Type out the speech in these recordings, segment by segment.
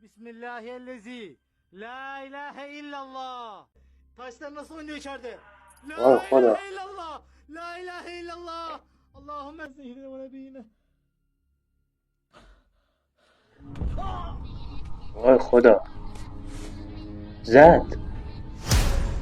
Bismillahirrahmanirrahim. La ilahe illallah. Taşlar nasıl oynuyor içeride? وای La خدا ilahe illallah. La ilahe illallah. Allahümme zehirine ve nebiyine. وای خدا زد.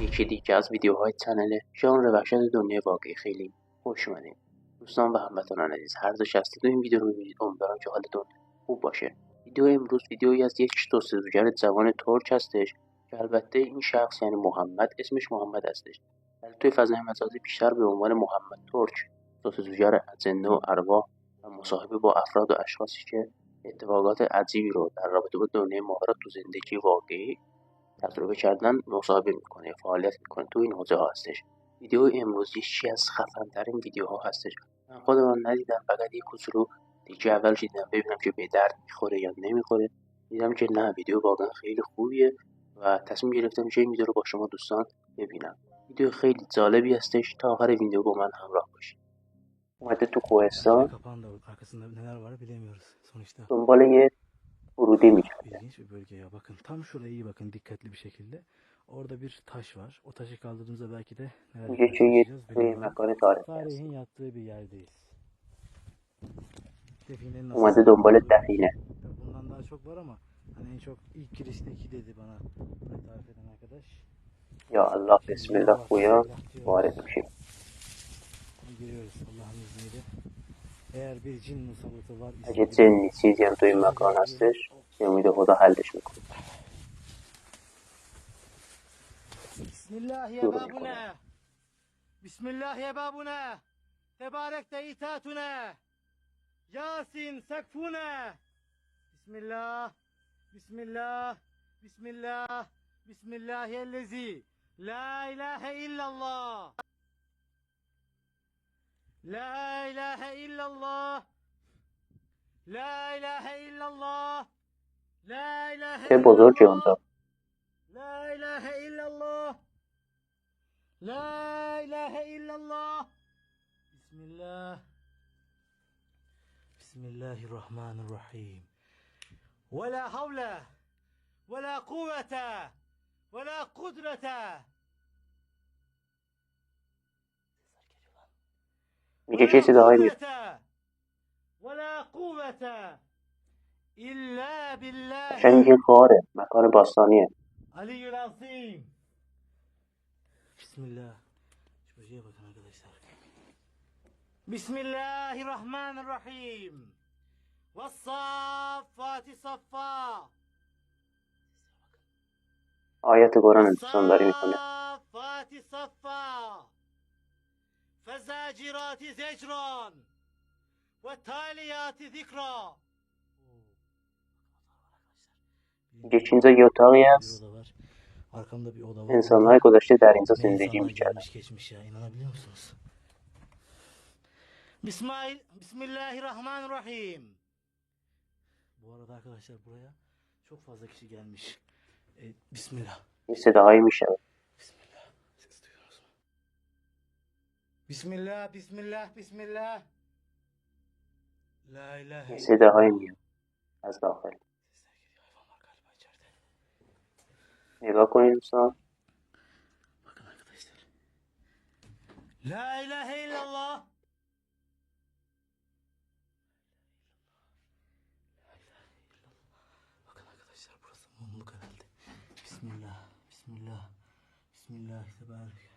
یکی دیگه از ویدیوهای چنل ژانر وحشت دنیای واقعی. خیلی خوش اومدین دوستان و هموطنان عزیز. هر جا هستید این ویدیو رو ببینید، امیدوارم که حالتون خوب باشه. ویدیو امروز ویدیویی از یک جستجوگر جوان ترک هستش که البته این شخص یعنی محمد، اسمش محمد هستش، ولی توی فضای مجازی بیشتر به عنوان محمد ترک، جستجوگر اجنه و ارواح و مصاحبه با افراد و اشخاصی که اتفاقات عجیبی رو در رابطه با دنیای ماورا تو زندگی واقعی تجربه کردن مصاحبه میکنه، فعالیت میکنه تو این حوزه ها هستش. ویدیو امروز یکی از خفن ترین ویدیوها هستش. من خودم ندیدم، فقط یک کوچولو دیگه اولش دیدم ببینم که به درد میخوره یا نمیخوره. دیدم که نه، ویدیو واقعا خیلی خوبیه و تصمیم گرفتم که این ویدیو رو با شما دوستان ببینم. ویدیو خیلی جالبی هستش، تا آخر ویدیو با من همراه باشید. اومده تو کوهستان Arkasında neler var bilemiyoruz sonuçta. دنبال یه ورودی میگرده. İlginç bir bölge ya. Bakın tam şuraya iyi bakın dikkatli bir şekilde. Orada bir taş var. O taşı kaldırdığımızda belki de neler میگه که یه karşılaşacağız توی bilemiyorum. مکان تاریکی هست. Tarihin yattığı bir yerdeyiz. Definenin nasıl اومده دنبال olduğu- دفینه. Bundan daha çok var ama hani en çok ilk girişteki dedi bana tarif eden arkadaş. یا الله بسم الله خویا Bismillah وارد diyoruz. میشیم. Giriyoruz Allah'ın izniyle. Eğer bir cin musallatı var ise اگه جنی چیزی هم توی این مکان هستش به امید خدا حلش میکنه. Bismillah ya شروع babuna. میکنه. Bismillah ya babuna. Tebarek de itatuna. Yasin sekfuna. Bismillah. Bismillah. Bismillah. Bismillahirrahmanirrahim. La ilahe illallah. La ilahe illallah. La ilahe illallah. La ilahe چه بزرگه illallah. اونجا. La ilahe illallah. La ilahe illallah. Bismillah. Bismillahirrahmanirrahim. Ve la havle ve la kuvvete ve la kudrete. میگه کسی دعای میره. ve la kuvvete illa قشنگ میگه billahi غاره، مکان باستانیه. aliyyul azim. Bismillah. Şuraya bakın arkadaşlar. Bismillahirrahmanirrahim. Vassafati saffa. آیت قرآن دوستان داری میکنه. Vassafati saffa. Fezacirati zecran. Ve taliyati zikra. میگه که اینجا یه اتاقی هست، Arkamda bir oda var. انسانهای گذشته در اینجا Ne زندگی insanlar میکردن. gelmiş geçmiş ya, inanabiliyor musunuz? Bismillahirrahmanirrahim. Bu arada arkadaşlar buraya çok fazla kişi gelmiş. Bismillah. این صداهایی میشنوه. Bismillah. Ses duyuyoruz mu? Bismillah, bismillah, bismillah. La ilahe این صداهایی میاد از داخل. Sesler geliyor, hayvan var galiba içeride. نگاه کنید دوستان. Bakın arkadaşlar. La ilahe illallah. Bakın arkadaşlar burası mumluk herhalde. Bismillah, bismillah, bismillah, tebarek.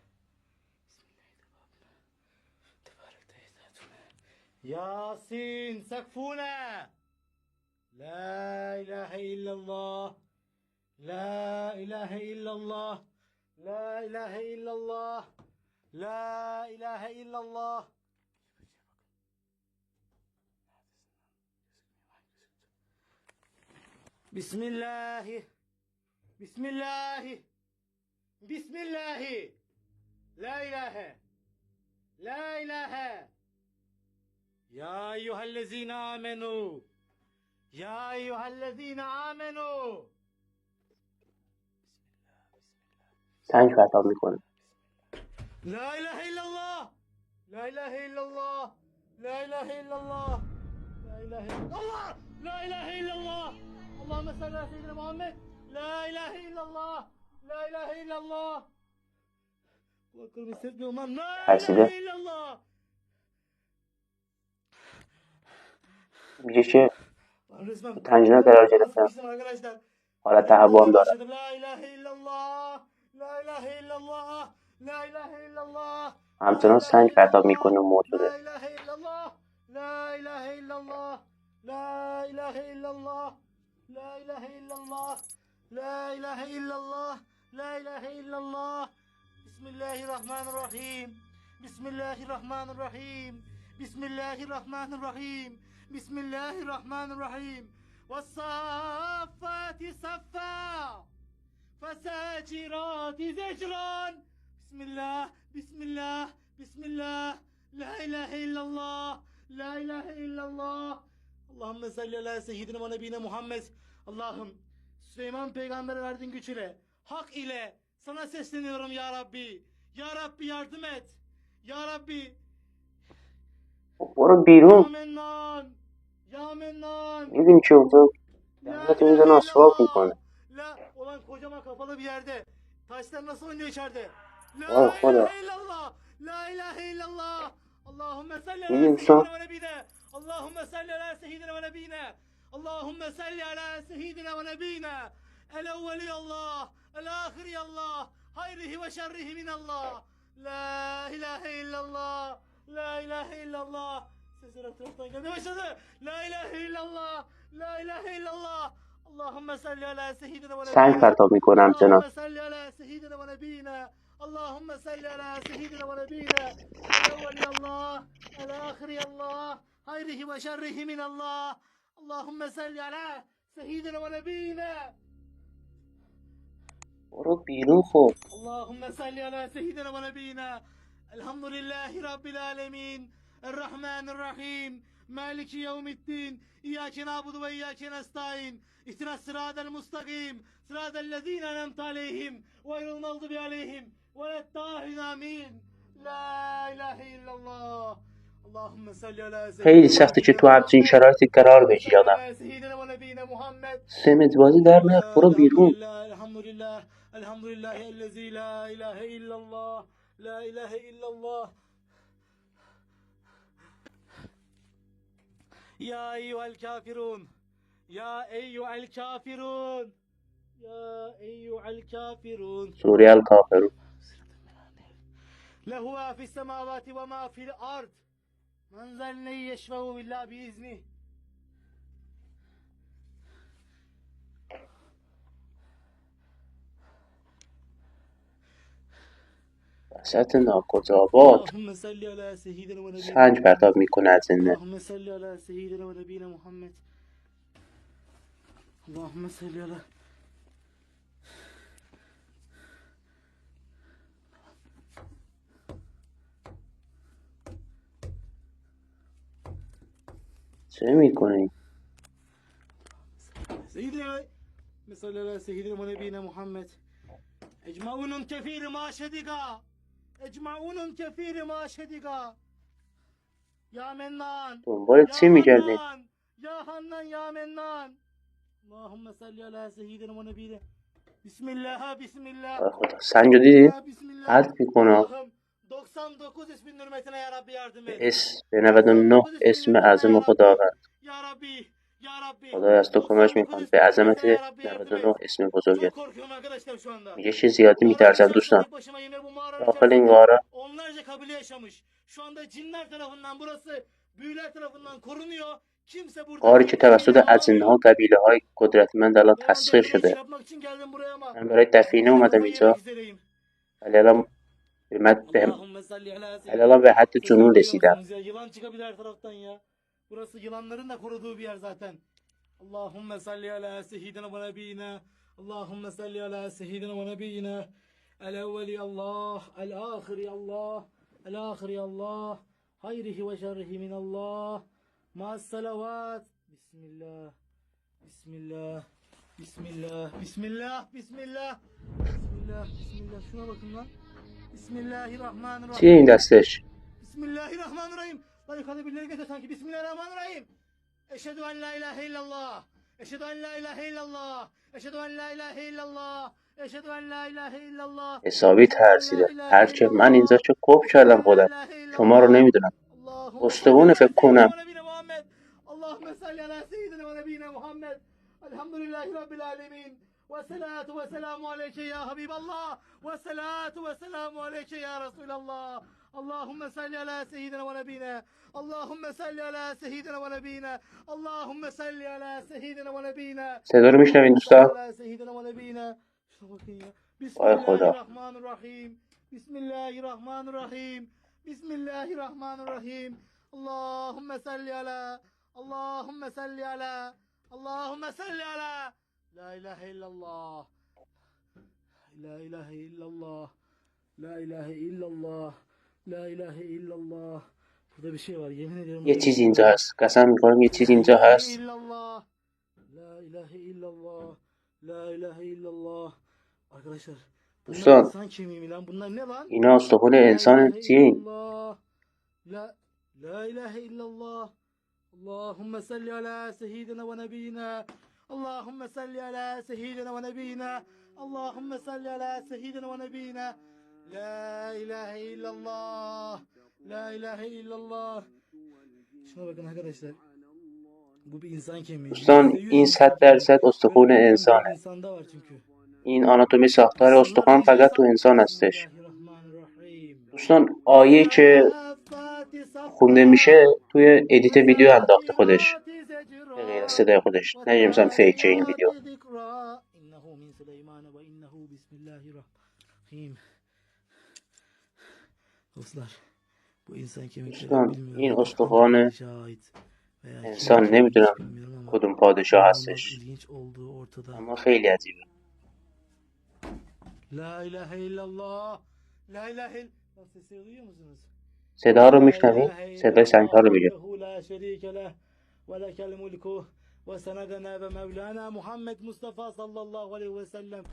Bismillah, tebarek de yetatune. Yasin sekfune. La ilahe illallah. La ilahe illallah. La ilahe illallah. La ilahe illallah. Bismillahi. Bismillahi. Bismillahi. La ilahe. La ilahe. Ya eyyühellezine amenu. Ya eyyühellezine amenu. سنگ خطاب میکنه. La ilahe illallah. La ilahe illallah. La ilahe illallah. La ilahe illallah. La ilahe illallah. Allahümme salli ala seyyidina Muhammed. La ilahe illallah. La ilahe illallah. Kulaklarımı hissetmiyorum lan. La Tersi de. ilahe illallah. میشه Lan resmen تنجینه قرار گرفتم. sıkıştım arkadaşlar. حالا تهوام دارم. başladım. La ilahe illallah. La ilahe illallah. La ilahe illallah. همچنان سنگ پرتاب میکنه و موج شده. La ilahe illallah. La ilahe illallah. La ilahe illallah. La ilahe illallah. La ilahe illallah. La ilahe illallah. Bismillahirrahmanirrahim. Bismillahirrahmanirrahim. Bismillahirrahmanirrahim. Bismillahirrahmanirrahim. Ve-s-saffati saffa. Fesacirati zecran. Bismillah. Bismillah. Bismillah. La ilahe illallah. La ilahe illallah. Allahümme salli ala seyyidina ve nebine Muhammed. Allah'ım Süleyman peygambere verdiğin güç ile, hak ile sana sesleniyorum ya Rabbi. Ya Rabbi yardım et. Ya Rabbi. برو بیرون. Ya Mennan. Ya Mennan. میبینی چی افتاد؟ دهنت میزنه آسفالت میکنه. La olan kocaman kapalı bir yerde. Taşlar nasıl oynuyor içeride? La Vay خدا. ilahe illallah. La ilahe illallah. Allahümme salli ala İyi seyyidina insan. ve nebine. Allahümme salli ala seyyidina ve nebine. Allahümme salli ala seyyidina ve nebine. El evveli Allah. El ahiri Allah. Hayrihi ve şerrihi minallah. La ilahe illallah. La ilahe illallah. Sesler etraftan gelmeye başladı. La ilahe illallah. La ilahe illallah. Allahümme salli ala seyyidina ve nebine. سنگ پرتاب میکنه همچنان. اللهم صل على سيدنا ونبينا اللهم صل على سيدنا ونبينا الأول يا الله الآخر يا الله خيره وشره من الله اللهم صل على سيدنا ونبينا برو بیرون خب. اللهم صل على سيدنا ونبينا الحمد لله رب العالمين الرحمن الرحيم مالك يوم الدين إياك نعبد وإياك نستعين اهدنا الصراط المستقيم صراط الذين أنعمت عليهم غير المغضوب عليهم ولا الضالين آمين لا إله إلا الله اللهم صل على خیلی سخته که تو همچین شرایطی قرار بگیری آدم. سيدنا ونبينا محمد سمت بازی در میاد. برو بیرون. الحمد لله الحمد لله الذي لا إله إلا الله لا إله إلا الله يا أيها الكافرون يا أيها الكافرون يا أيها الكافرون سوریه الکافرون. له ما في السماوات وما في الأرض من ذا الذي يشفع إلا بإذنه وسط ناکجا آباد اللهم صل على سيدنا ونبينا سنگ پرتاب میکنه از زنده. اللهم صل على سيدنا ونبينا محمد اللهم صل على چه میکنی؟ سيدنا صل على سيدنا ونبينا محمد اجمعون كثير ما شدقا اجمعون كثير ما شدقا يا منان دنبال چی میگردی؟ يا حنان يا منان اللهم صل على سيدنا ونبينا بسم الله بسم الله خدا سنگو دیدی؟ بسم الله حد میکنه. Allah'ım 99 ismin hürmetine ya Rabbi yardım et. به 99 اسم اعظم خداوند. Ya Rabbi Ya Rabbi خدای از تو کمک میکنم به عظمت 99 اسم بزرگت. Çok korkuyorum arkadaşlar şu anda. میگه چه زیادی میترسم دوستان. Tek başıma yine bu mağaranın داخل این içerisinde غاره onlarca kabile yaşamış. Şu anda cinler tarafından burası büyüler tarafından korunuyor. Kimse burada غاری که توسط ازنه ها قبیله های قدرتمند الان تسخیر شده. yapmak için geldim buraya ama من برای دفینه اومدم اینجا ولی الان به حد جنون رسیدم. Yılan çıkabilir her taraftan ya. Burası yılanların da koruduğu bir yer zaten. Allahümme salli ala seyyidina ve nebiyina. Allahümme salli ala seyyidina ve nebiyina. El evveli Allah, el ahiri Allah, el ahiri Allah. Hayrihi ve şerrihi minallah. Ma'as salavat. Bismillah. Bismillah. Bismillah. Bismillah. Bismillah. Bismillah. Bismillah. Şuna bakın lan. Bismillahirrahmanirrahim. چیه این دستش؟ Bismillahirrahmanirrahim. Lan yukarıda birileri geçiyor sanki. Bismillahirrahmanirrahim. Eşhedü en la ilahe illallah. Eşhedü en la ilahe illallah. Eşhedü en la ilahe illallah. Eşhedü en la ilahe illallah. حسابی Eşhedü en la ترسیده. ilahe هرچه من اینجا illallah. چه کوب Eşhedü کردم en la خودم. ilahe شما رو illallah. نمیدونم. Allahümme salli استوانه ala فکر کنم. seyyidina ve nebine Muhammed. Allahümme salli ala seyyidina ve nebine Muhammed. Elhamdülillahi Rabbil alemin. Ve salatu ve selamu aleyke ya Habiballah. Ve salatu ve selamu aleyke ya Resulallah. Allahümme salli ala seyyidina ve nebine. Allahümme salli ala seyyidina ve nebine. Allahümme salli ala seyyidina ve nebine. صدا رو میشنوین Allahümme salli دوستان؟ ala seyyidina ve nebine. Şuna bakın ya. وای خدا. Bismillahirrahmanirrahim. Bismillahirrahmanirrahim. Bismillahirrahmanirrahim. Allahümme salli ala. Allahümme salli ala. Allahümme salli ala. La ilahe illallah. La ilahe illallah. La ilahe illallah. La ilahe illallah. Burada bir şey var yemin ediyorum. یه چیز اینجا هست. قسم میکنم یه چیز اینجا هست. illallah. La ilahe illallah. La ilahe illallah. Arkadaşlar bunlar دوستان insan kemiği mi lan? Bunlar ne lan? اینا استخون La انسان ilahe چیه این؟ illallah. La ilahe illallah. Allahümme salli ala seyyidina ve nebiyina. Allahümme salli ala seyyidina ve nebiyina. Allahümme salli ala seyyidina ve nebiyina. La ilahe illallah. La ilahe illallah. Şuna bakın arkadaşlar. Bu bir insan kemiği. دوستان این 100% استخون Böyle bir انسانه. insanda var çünkü. این آناتومی ساختار استخوان فقط تو انسان هستش. Bismillahirrahmanirrahim. دوستان آیه که خونده میشه توی ادیت ویدیو انداخته خودش به غیر از صدای خودش. نه مثلا فیکه این ویدیو. إنه من سليمان وإنه بسم الله الرحمن. Dostlar bu insan kemikleri دوستان bilmiyorum. این استخوان Şahit veya انسان kim نمیدونم bilmiyorum ama کدوم پادشاه inanılmaz هستش ilginç olduğu ortada. اما خیلی عجیبه. La ilahe illallah. La ilahe illallah. Sesleri duyuyor musunuz? صدا رو میشنوین؟ صدای سنگ ها رو میگه. لا شريك له ولك الملك وسندنا ومولانا محمد مصطفى صلى الله عليه وسلم.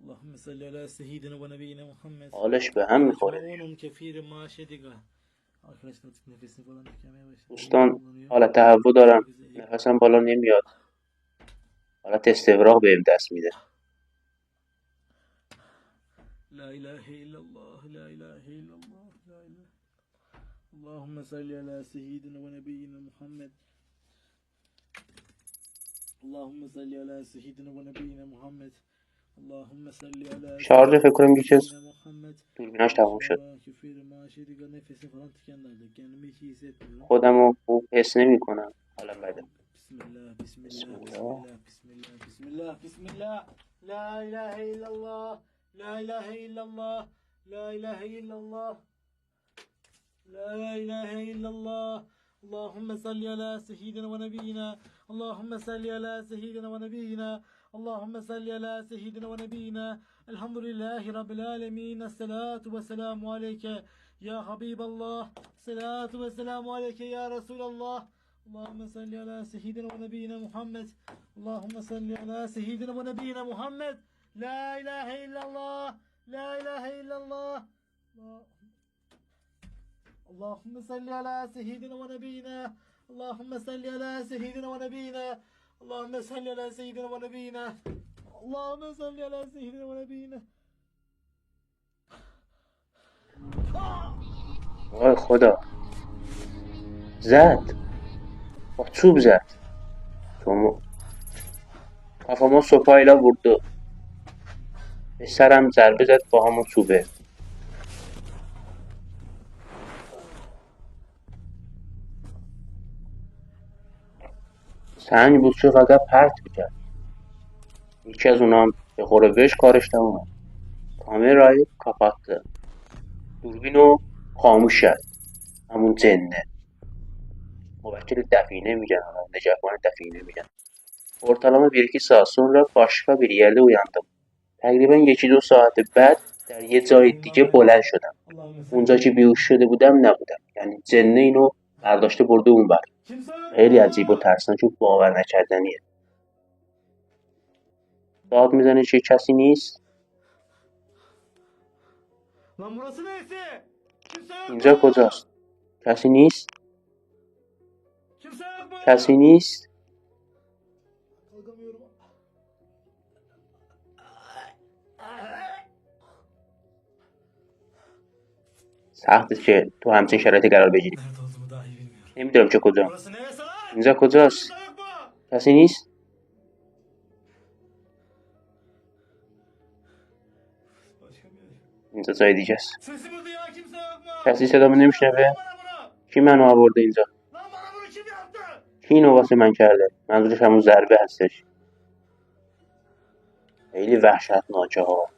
اللهم صل على سيدنا ونبينا محمد. حالش به هم میخوره. Onun kefir maşediga. Arkadaşlar artık nefesini falan tükemeye başladı. دوستان حالا تهوع دارم نفسم بالا نمیاد. حالت استفراغ بهم دست میده. La ilahe illallah, la ilahe illallah, la ilahe. Allahümme salli ala seyyidina ve nebiyyina Muhammed. Allahümme salli ala seyyidina ve nebiyyina Muhammed. Allahümme salli ala شارژ فکر کنم یه چیز seyyidina Muhammed. دوربیناش تموم شد. Küfür maşediga nefesi falan tükendi artık. Kendimi hiç iyi hissetmiyorum. خودم رو خوب حس نمی کنم. حالا بده. Bismillah, bismillah, bismillah, bismillah, bismillah, bismillah. La ilahe illallah, la ilahe illallah, la ilahe illallah, la ilahe illallah. Allahümme salli ala seyyidina ve nebiyyina. Allahümme salli ala seyyidina ve nebiyyina. Allahümme salli ala seyyidina ve nebiyyina. Elhamdülillahi Rabbil alemin. Esselatu ve selamu aleyke ya Habiballah. Esselatu ve selamu aleyke ya Resulallah. Allahümme salli ala seyyidina ve nebiyyina Muhammed. Allahümme salli ala seyyidina ve nebiyyina Muhammed. La ilahe illallah. La ilahe illallah. Allahümme salli ala seyyidina ve nebiyyina. Allahümme salli ala seyyidina ve nebiyyina. Allahümme salli ala seyyidina ve nebiyyina. Allahümme salli ala seyyidina ve nebiyyina. وای خدا زد با چوب زد شما kafama sopayla vurdu به سرم ضربه زد با همون چوبه سنگ بود چه فقط پرت میکرد یکی از اونا هم به قربش کارش تمومه کاmerayı kapattı دوربینو خاموش کرد همون جنه موکل define میگن نگهبان define میگن ortalama 1-2 saat sonra başka bir yerde uyandım. تقریبا 1-2 ساعت بعد در یه جای دیگه بلند شدم. اونجا که بیهوش شده بودم نبودم. یعنی جنه اینو برداشته برده اونور. خیلی عجیب و ترسناک و باور نکردنیه. داد میزنه چه کسی نیست؟ اینجا کجاست؟ کسی نیست؟ کسی نیست؟ Kalkamıyorum. سخته که تو همچین شرایطی قرار بگیری. Nerede olduğumu dahi bilmiyorum. نمیدونم چه کجا. Orası neresi lan? اینجا کجاست؟ Kimse yok mu? کسی نیست؟ Başka bir yer. اینجا جای دیگه است. Sesimi duyan kimse yok mu? کسی صدامو نمیشنوه؟ Lan bana bunu. کی منو آورده اینجا؟ Lan bana bunu kim yaptı? کی اینو واسه من کرده؟ منظورش همون ضربه هستش. خیلی وحشتناکه ها.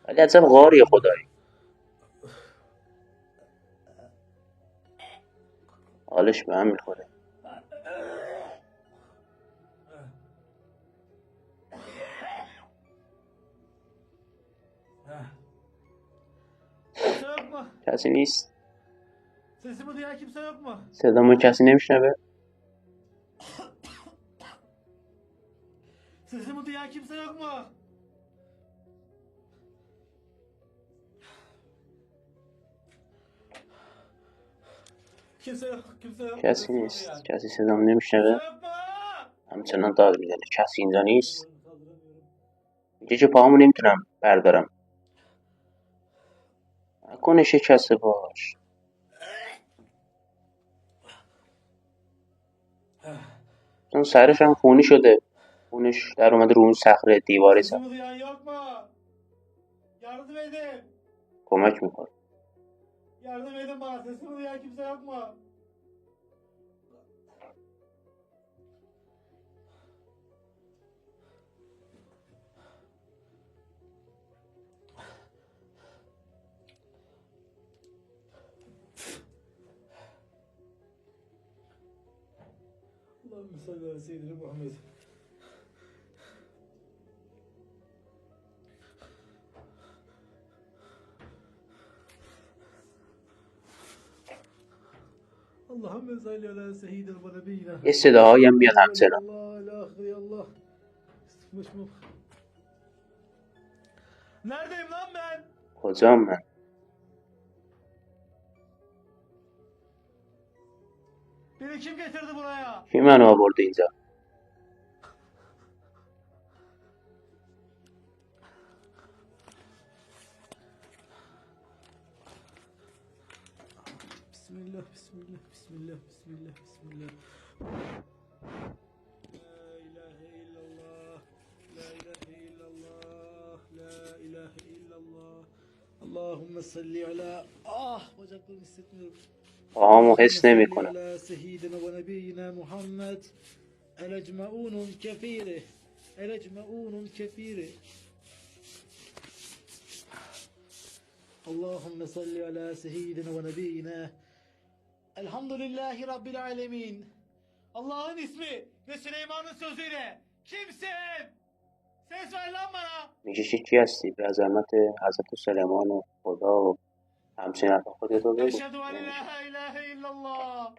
ولی عجب غاریه خدایی. حالش به هم میخوره. Kimse yok mu? کسی نیست؟ Sesimi duyan kimse yok mu? صدامو کسی نمیشنوه؟ Sesimi duyan kimse yok mu? Kimse yok, kimse yok. کسی Sesimi نیست. duyan. کسی صدامو نمیشنوه؟ Kimse yok mu? همچنان داد میزنه. کسی اینجا نیست؟ میگه که پاهامو نمیتونم بردارم. نکنه شکسته باش. اون سرش هم خونی شده. خونش در اومده رو اون صخره دیواری سر. Sesimi duyan yok mu? Yardım edin. کمک میکنه. Yardım edin bana. Sesimi duyan kimse yok mu? Allahümme salli ala seyyidina Muhammed. Allahümme salli ala seyyidina ve nebiyyina. یه صداهایی هم میاد همچنان. Allah, la ilahe illallah. Sıkmışım. Neredeyim lan ben? کجام من؟ Beni kim getirdi buraya? کی منو آورده اینجا؟ Bismillah, bismillah, bismillah, bismillah, bismillah. La ilahe illallah, la ilahe illallah, la ilahe illallah. Allahümme salli ala... bacaklarımı hissetmiyorum. پاهامو حس نمیکنم. على سيدنا ونبينا محمد الأجمعون كثيره الأجمعون كثيره اللهم صل على سيدنا ونبينا Elhamdülillahi Rabbil Alemin. Allah'ın ismi ve Süleyman'ın sözüyle kimsin? Ses ver lan bana. میگه که کی هستی؟ به عظمت حضرت سلیمان و خدا و همچین حرف خودتو بگو. Eşhedü en la ilahe illallah.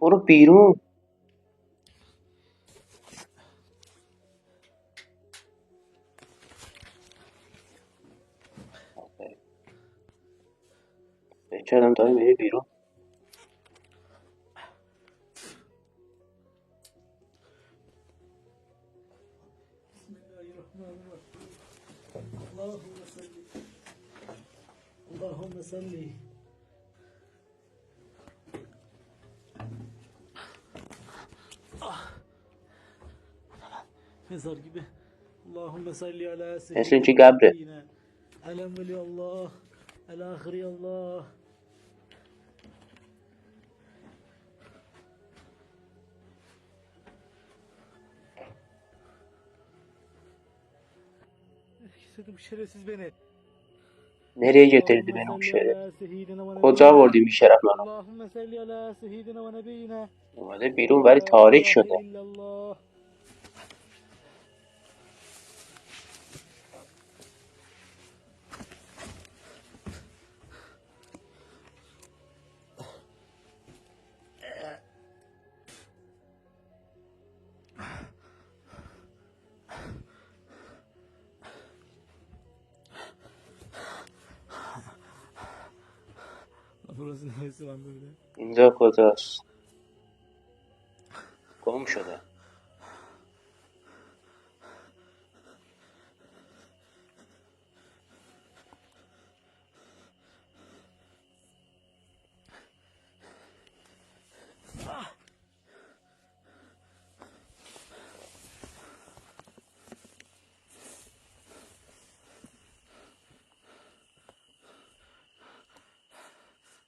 برو بیرون. بچه داری میری بیرون. Bismillahirrahmanirrahim. Allahümme salli. Allahümme salli. Mezar gibi. Allahümme salli ala مثل اینکه قبره. seyyidina. Elem veli Allah. El ahiri Allah. İstedim şerefsiz beni. Nereye getirdi beni o şeref؟ کجا آوردی بی شرف منو؟ Allahümme salli ala seyyidina ve nebiyyina. اومده بیرون ولی تاریک شده. illallah. burası neresi lan böyle? اینجا کجاست؟ گم شده.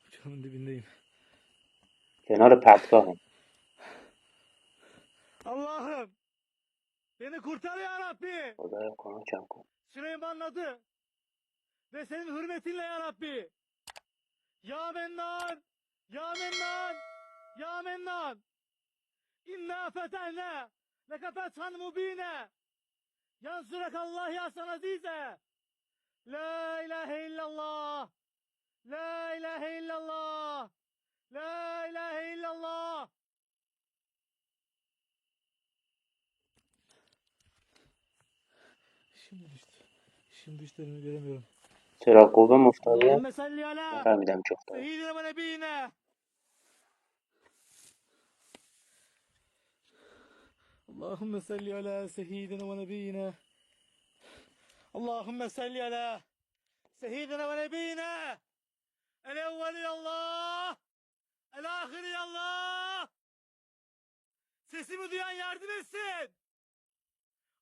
Uçurumun dibindeyim. کنار پرتگاهم. Allah'ım beni kurtar ya Rabbi. خدایا کمکم کن. Süleyman'ın adı ve senin hürmetinle ya Rabbi. Ya Mennan, Ya Mennan, Ya Mennan. İnna fetehne leke fethan mubine. Yansurak Allah ya san azize. La ilahe illallah. La ilahe illallah. La ilahe illallah. Şimdi düştü. Şimdi düştü, önümü göremiyorum. چرا قوم افتاده؟ Allahümme salli ala نفهمیدم چه افتاده. seyyidina ve nebiyine. Allahümme salli ala seyyidina ve nebiyine. Allahümme salli ala seyyidina ve nebiyine. El evveli Allah. El ahiri Allah. Sesimi duyan yardım etsin.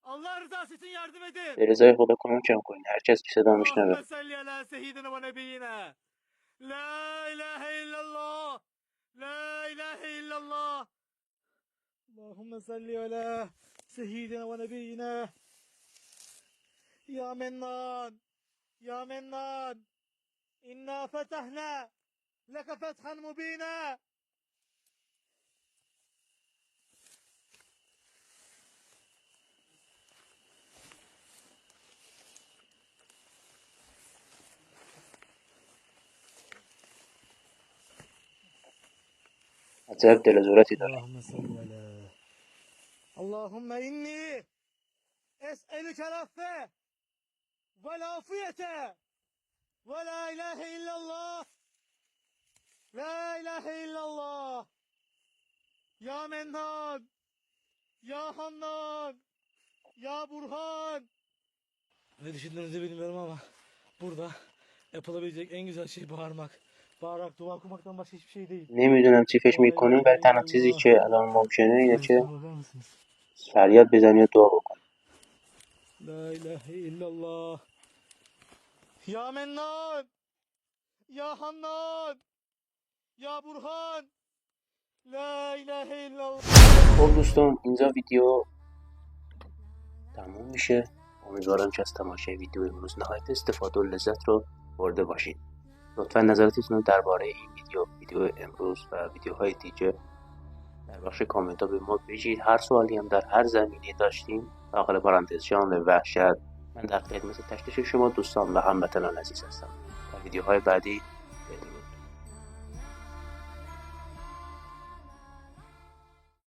Allah rızası için yardım edin. به رضای خدا کمکم کنین. هر کس که صدا میشنوه. Allahümme salli ala seyyidina ve nebiyine. La ilahe illallah. La ilahe illallah. Allahümme salli ala seyyidina ve nebiyine. Ya Mennan. Ya Mennan. İnna fetahna leke fethan mubina. عجب دلزورتی داره. Allahümme salli ala. Allahümme inni es'elüke laffe ve lafiyete ve la ilahe illallah. La ilahe illallah. Ya Mennan. Ya Hannan. Ya Burhan. Ne düşündüğünüzü bilmiyorum ama burada yapılabilecek en güzel şey bağırmak. Bağırarak dua okumaktan başka hiçbir şey değil. نمیدونم چی فکر میکنین ولی تنها چیزی که الان ممکنه اینه که Bakar mısınız? فریاد بزنی و دعا بکن. La ilahe illallah. Ya Mennan. Ya Hannan. Ya Burhan. La ilahe illallah. خب دوستان اینجا ویدیو تموم میشه. امیدوارم که از تماشای ویدیو امروز نهایت استفاده و لذت رو برده باشید. لطفا نظراتتون رو درباره این ویدیو امروز و ویدیوهای دیگه در بخش کامنت ها به ما بگید. هر سوالی هم در هر زمینه داشتیم داخل پرانتز جان وحشت من در خدمت تشخیص شما دوستان و هموطنان عزیز هستم. در ویدیوهای بعدی بدرود.